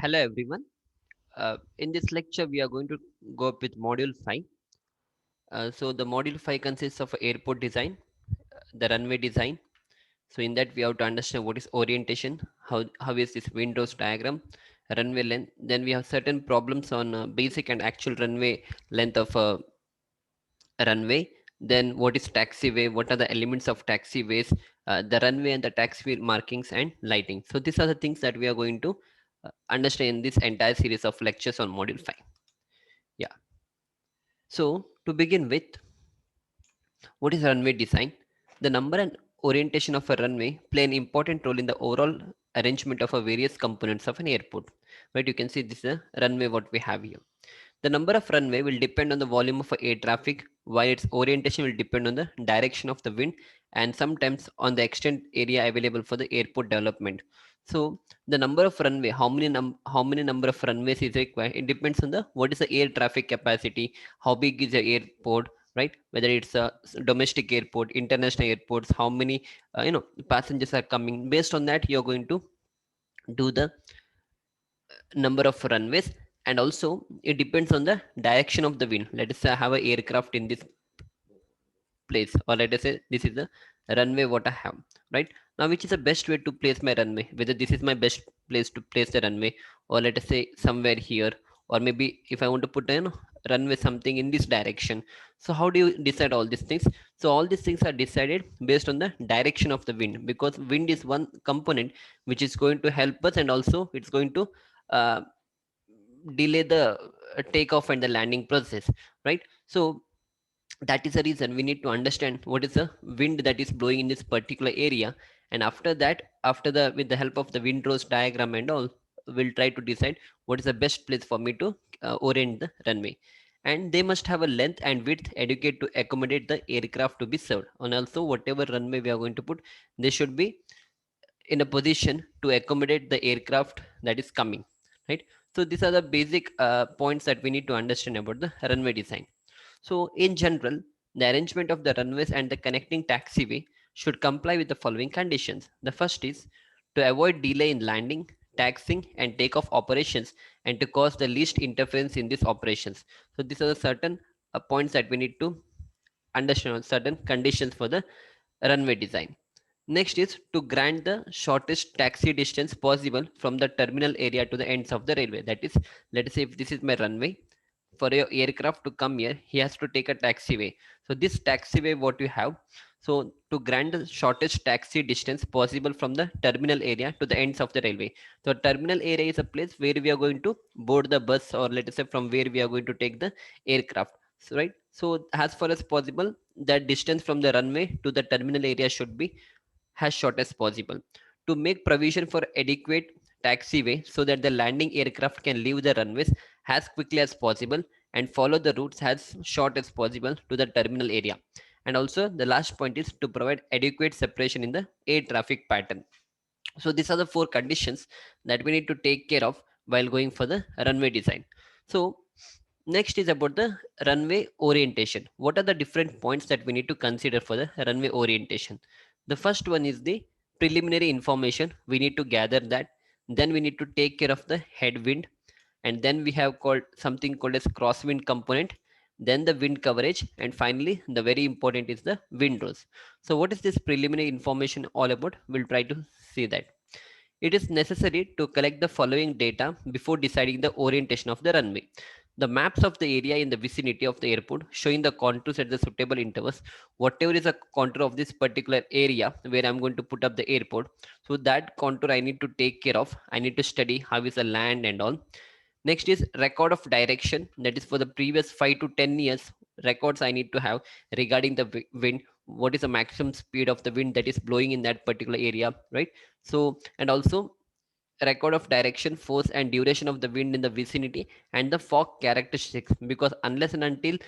Hello everyone. In this lecture, we are going to go up with Module 5. So the Module 5 consists of airport design, the runway design. So in that, we have to understand what is orientation, how is this windows diagram, runway length. Then we have certain problems on basic and actual runway length of a runway. Then what is taxiway, what are the elements of taxiways, the runway and the taxiway markings and lighting. So these are the things that we are going to understand in this entire series of lectures on Module 5. Yeah. So to begin with, what is runway design? The number and orientation of a runway play an important role in the overall arrangement of a various components of an airport. Right, you can see this is a runway what we have here. The number of runway will depend on the volume of air traffic, while its orientation will depend on the direction of the wind and sometimes on the extent area available for the airport development. So the number of runway, how many number of runways is required? It depends on the what is the air traffic capacity, how big is the airport, right? Whether it's a domestic airport, international airports, how many passengers are coming. Based on that, you're going to do the number of runways, and also it depends on the direction of the wind. Let us say I have an aircraft in this place, or let us say this is the runway what I have. Right now, which is the best way to place my runway, whether this is my best place to place the runway, or let us say somewhere here, or maybe if I want to put runway something in this direction. So how do you decide all these things? So all these things are decided based on the direction of the wind, because wind is one component which is going to help us, and also it's going to uh, delay the takeoff and the landing process, right? So that is the reason we need to understand what is the wind that is blowing in this particular area. And after that, after the with the help of the windrows diagram and all, we'll try to decide what is the best place for me to orient the runway. And they must have a length and width adequate to accommodate the aircraft to be served. And also whatever runway we are going to put, they should be in a position to accommodate the aircraft that is coming, right? So these are the basic points that we need to understand about the runway design. So in general, the arrangement of the runways and the connecting taxiway should comply with the following conditions. The first is to avoid delay in landing, taxiing and takeoff operations, and to cause the least interference in these operations. So these are the certain points that we need to understand on certain conditions for the runway design. Next is to grant the shortest taxi distance possible from the terminal area to the ends of the railway. That is, let us say if this is my runway, for your aircraft to come here, he has to take a taxiway. So this taxiway what you have, so to grant the shortest taxi distance possible from the terminal area to the ends of the railway. So terminal area is a place where we are going to board the bus, or let us say from where we are going to take the aircraft. So, right. So as far as possible, the distance from the runway to the terminal area should be as short as possible. To make provision for adequate taxiway so that the landing aircraft can leave the runways as quickly as possible and follow the routes as short as possible to the terminal area. And also the last point is to provide adequate separation in the air traffic pattern. So these are the four conditions that we need to take care of while going for the runway design. So next is about the runway orientation. What are the different points that we need to consider for the runway orientation? The first one is the preliminary information. We need to gather that. Then we need to take care of the headwind, and then we have called something called as crosswind component, then the wind coverage, and finally the very important is the wind rows. So what is this preliminary information all about? We'll try to see that. It is necessary to collect the following data before deciding the orientation of the runway: the maps of the area in the vicinity of the airport showing the contours at the suitable intervals. Whatever is a contour of this particular area where I'm going to put up the airport, so that contour I need to take care of. I need to study how is the land and all. Next is record of direction, that is for the previous 5 to 10 years records I need to have regarding the wind. What is the maximum speed of the wind that is blowing in that particular area, right? So, and also record of direction, force and duration of the wind in the vicinity, and the fog characteristics, because unless and until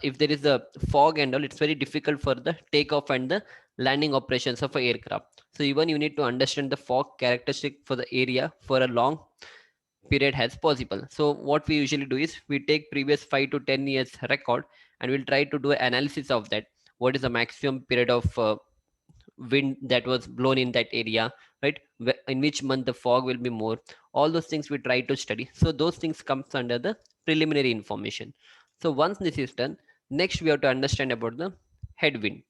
if there is a fog and all, it's very difficult for the takeoff and the landing operations of a aircraft. So even you need to understand the fog characteristic for the area for a long period as possible. So what we usually do is we take previous 5 to 10 years record, and we'll try to do an analysis of that. What is the maximum period of wind that was blown in that area, right? In which month the fog will be more, all those things we try to study. So those things comes under the preliminary information. So once this is done, next we have to understand about the headwind.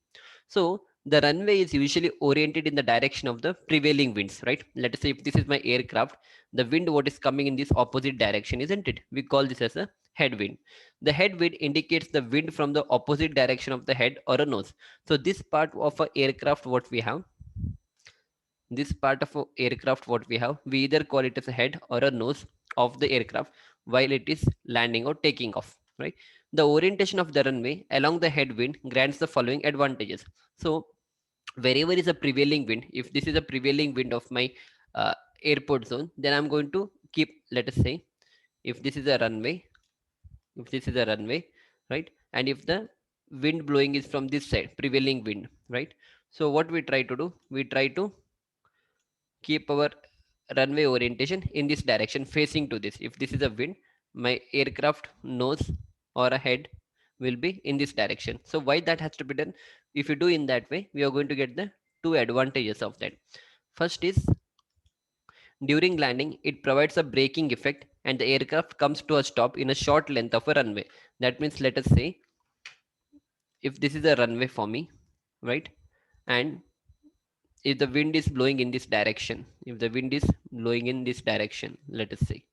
So the runway is usually oriented in the direction of the prevailing winds, right? Let us say if this is my aircraft, the wind what is coming in this opposite direction, isn't it? We call this as a headwind. The headwind indicates the wind from the opposite direction of the head or a nose. So this part of a aircraft what we have, this part of a aircraft what we have, we either call it as a head or a nose of the aircraft while it is landing or taking off, right? The orientation of the runway along the headwind grants the following advantages. So wherever is a prevailing wind, if this is a prevailing wind of my uh, airport zone, then I'm going to keep, let us say, if this is a runway, if this is a runway, right, and if the wind blowing is from this side, prevailing wind, right, so what we try to do, we try to keep our runway orientation in this direction facing to this. If this is a wind, my aircraft nose or a head will be in this direction. So why that has to be done? If you do in that way, we are going to get the two advantages of that. First is, during landing it provides a braking effect and the aircraft comes to a stop in a short length of a runway. That means, let us say, if this is a runway for me, right, and if the wind is blowing in this direction, if the wind is blowing in this direction, let us say,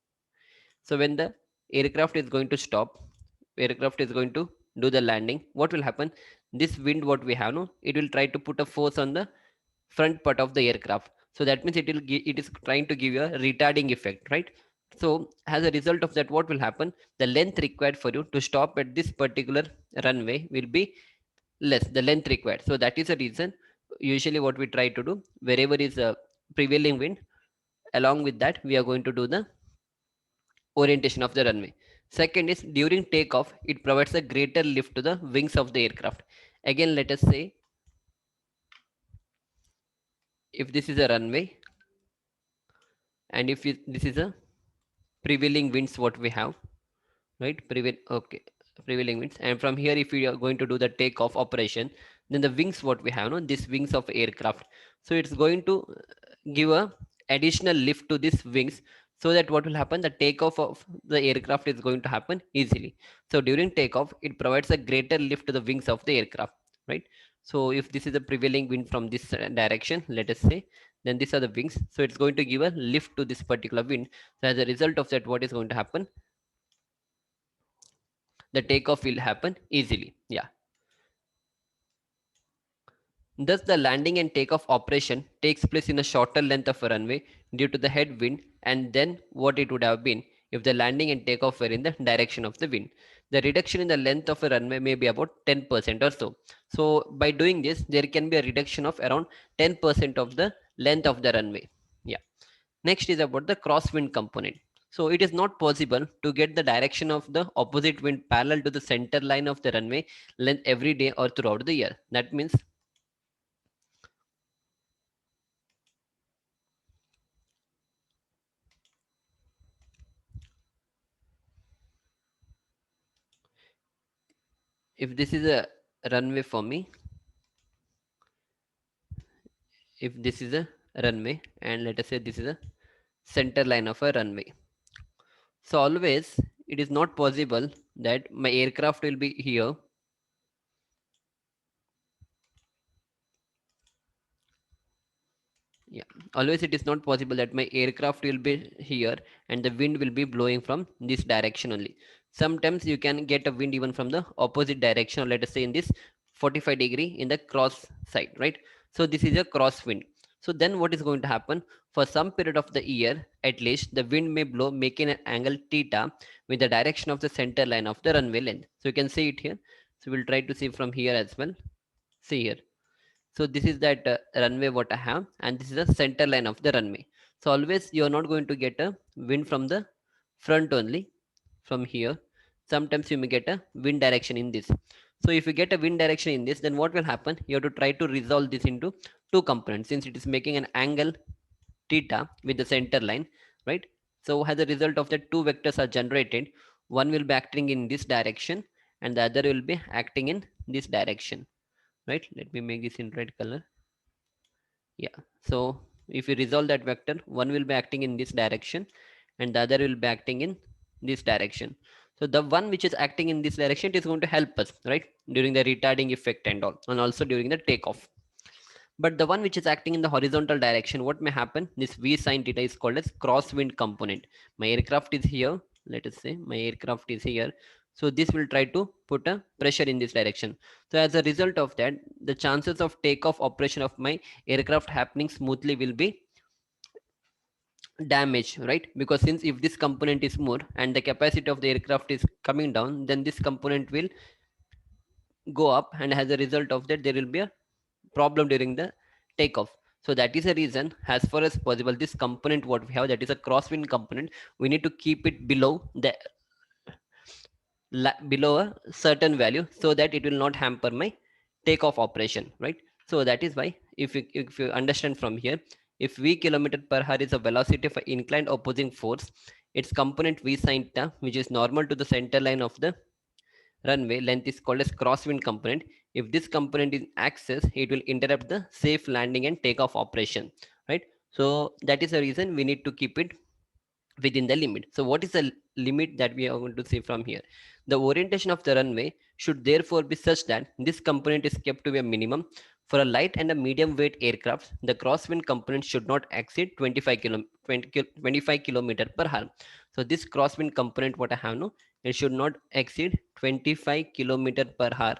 so when the aircraft is going to stop, aircraft is going to do the landing, what will happen? This wind what we have, no, it will try to put a force on the front part of the aircraft. So that means it is trying to give you a retarding effect, right? So as a result of that, what will happen? The length required for you to stop at this particular runway will be less, the length required. So that is the reason usually what we try to do, wherever is a prevailing wind, along with that we are going to do the orientation of the runway. Second is, during takeoff it provides a greater lift to the wings of the aircraft. Again, let us say, if this is a runway and if this is a prevailing winds what we have, right, okay, prevailing winds, and from here if we are going to do the takeoff operation, then the wings what we have, no, this wings of aircraft, so it's going to give a additional lift to these wings, so that what will happen, the takeoff of the aircraft is going to happen easily. So during takeoff it provides a greater lift to the wings of the aircraft, right? So if this is a prevailing wind from this direction, let us say, then these are the wings, so it's going to give a lift to this particular wind. So as a result of that, what is going to happen, the takeoff will happen easily. Yeah. Thus, the landing and takeoff operation takes place in a shorter length of a runway due to the headwind and then what it would have been if the landing and takeoff were in the direction of the wind. The reduction in the length of a runway may be about 10% or so. So, by doing this, there can be a reduction of around 10% of the length of the runway. Yeah. Next is about the crosswind component. So it is not possible to get the direction of the opposite wind parallel to the center line of the runway length every day or throughout the year. That means if this is a runway for me, if this is a runway and let us say this is a center line of a runway. So always it is not possible that my aircraft will be here. Yeah, always it is not possible that my aircraft will be here and the wind will be blowing from this direction only. Sometimes you can get a wind even from the opposite direction, or let us say in this 45-degree in the cross side, right? So this is a cross wind. So then what is going to happen? For some period of the year at least, the wind may blow making an angle theta with the direction of the center line of the runway length. So you can see it here. So we'll try to see from here as well. See here. So this is that runway what I have, and this is the center line of the runway. So always you are not going to get a wind from the front only, from here. Sometimes you may get a wind direction in this. So if you get a wind direction in this, then what will happen? You have to try to resolve this into two components, since it is making an angle theta with the center line, right? So as a result of that, two vectors are generated. One will be acting in this direction and the other will be acting in this direction, right? Let me make this in red color. Yeah. So if you resolve that vector, one will be acting in this direction and the other will be acting in this direction. So the one which is acting in this direction, it is going to help us, right, during the retarding effect and all, and also during the takeoff. But the one which is acting in the horizontal direction, what may happen, this v sine theta is called as crosswind component. My aircraft is here, let us say my aircraft is here, so this will try to put a pressure in this direction. So as a result of that, the chances of takeoff operation of my aircraft happening smoothly will be damaged, right? Because since if this component is more and the capacity of the aircraft is coming down, then this component will go up, and as a result of that there will be a problem during the takeoff. So that is a reason, as far as possible, this component what we have, that is a crosswind component, we need to keep it below the below a certain value so that it will not hamper my takeoff operation, right? So that is why, if you understand from here, if v kilometer per hour is a velocity of an inclined opposing force, its component v sine theta, which is normal to the center line of the runway length, is called as crosswind component. If this component is access, it will interrupt the safe landing and takeoff operation, right? So that is the reason we need to keep it within the limit. So what is the limit that we are going to see from here? The orientation of the runway should therefore be such that this component is kept to be a minimum. For a light and a medium weight aircraft, the crosswind component should not exceed 25 kilometer per hour. So this crosswind component what I have now, it should not exceed 25 kilometer per hour,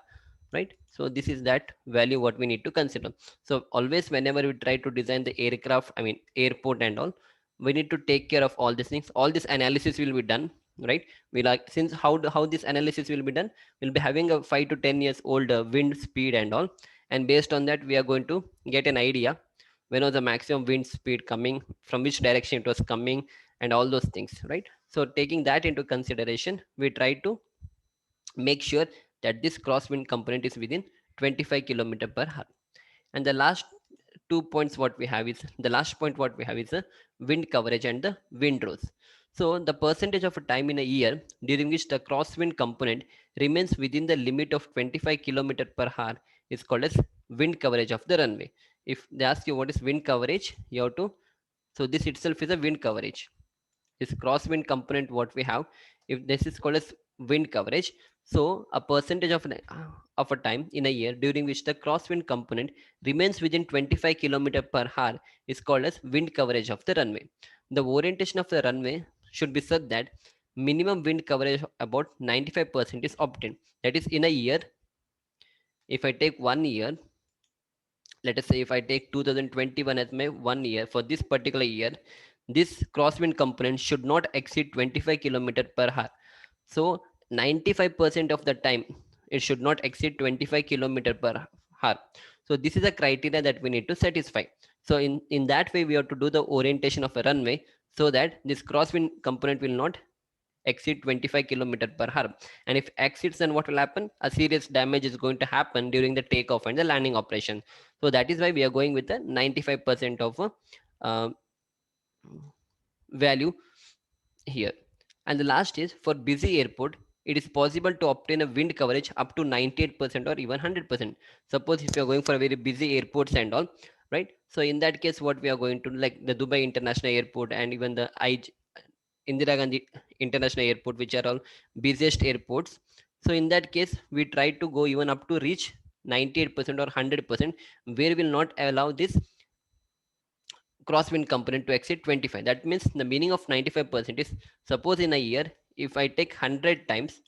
right? So this is that value what we need to consider. So always whenever we try to design the aircraft, I mean airport and all, we need to take care of all these things. All this analysis will be done, right? We like, since how this analysis will be done, we'll be having a 5 to 10 years old wind speed and all, and based on that we are going to get an idea when was the maximum wind speed coming, from which direction it was coming, and all those things, right? So taking that into consideration, we try to make sure that this crosswind component is within 25 kilometer per hour. And the last 2 points what we have is, the last point what we have is the wind coverage and the windrows. So the percentage of a time in a year during which the crosswind component remains within the limit of 25 kilometer per hour is called as wind coverage of the runway. If they ask you what is wind coverage, you have to, so this itself is a wind coverage, is crosswind component what we have. If this is called as wind coverage, so a percentage of a time in a year during which the crosswind component remains within 25 kilometer per hour is called as wind coverage of the runway. The orientation of the runway should be such that minimum wind coverage about 95% is obtained. That is, in a year, if I take 1 year, let us say if I take 2021 as my 1 year, for this particular year, this crosswind component should not exceed 25 kilometer per hour. So 95% of the time it should not exceed 25 kilometer per hour. So this is a criteria that we need to satisfy. So in that way we have to do the orientation of a runway so that this crosswind component will not exceed 25 kilometer per hour. And if exceeds, then what will happen, a serious damage is going to happen during the takeoff and the landing operation. So that is why we are going with the 95% of uh, value here. And the last is, for busy airport, it is possible to obtain a wind coverage up to 98% or even 100%. Suppose if you are going for a very busy airports and all, right? So in that case, what we are going to, like the Dubai International Airport and even the Indira Gandhi International Airport, which are all busiest airports. So in that case, we try to go even up to reach 98% or 100%, where we will not allow this crosswind component to exceed 25. That means the meaning of 95% is, suppose in a year, if I take 100 times,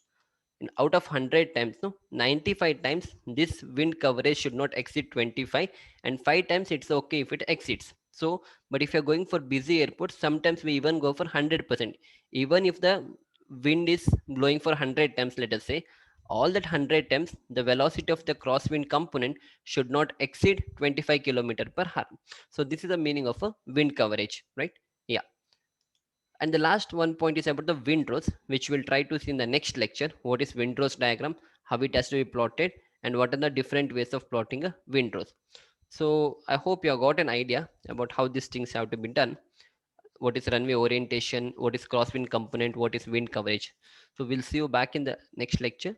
and out of 100 times, no, 95 times this wind coverage should not exceed 25, and 5 times it's okay if it exceeds. So but if you're going for busy airports, sometimes we even go for 100%. Even if the wind is blowing for 100 times, let us say, all that 100 times the velocity of the crosswind component should not exceed 25 kilometer per hour. So this is the meaning of a wind coverage, right? Yeah. And the last one point is about the windrows, which we'll try to see in the next lecture. What is windrows diagram, how it has to be plotted, and what are the different ways of plotting a windrows. So I hope you have got an idea about how these things have to be done. What is runway orientation, what is crosswind component, what is wind coverage. So we'll see you back in the next lecture.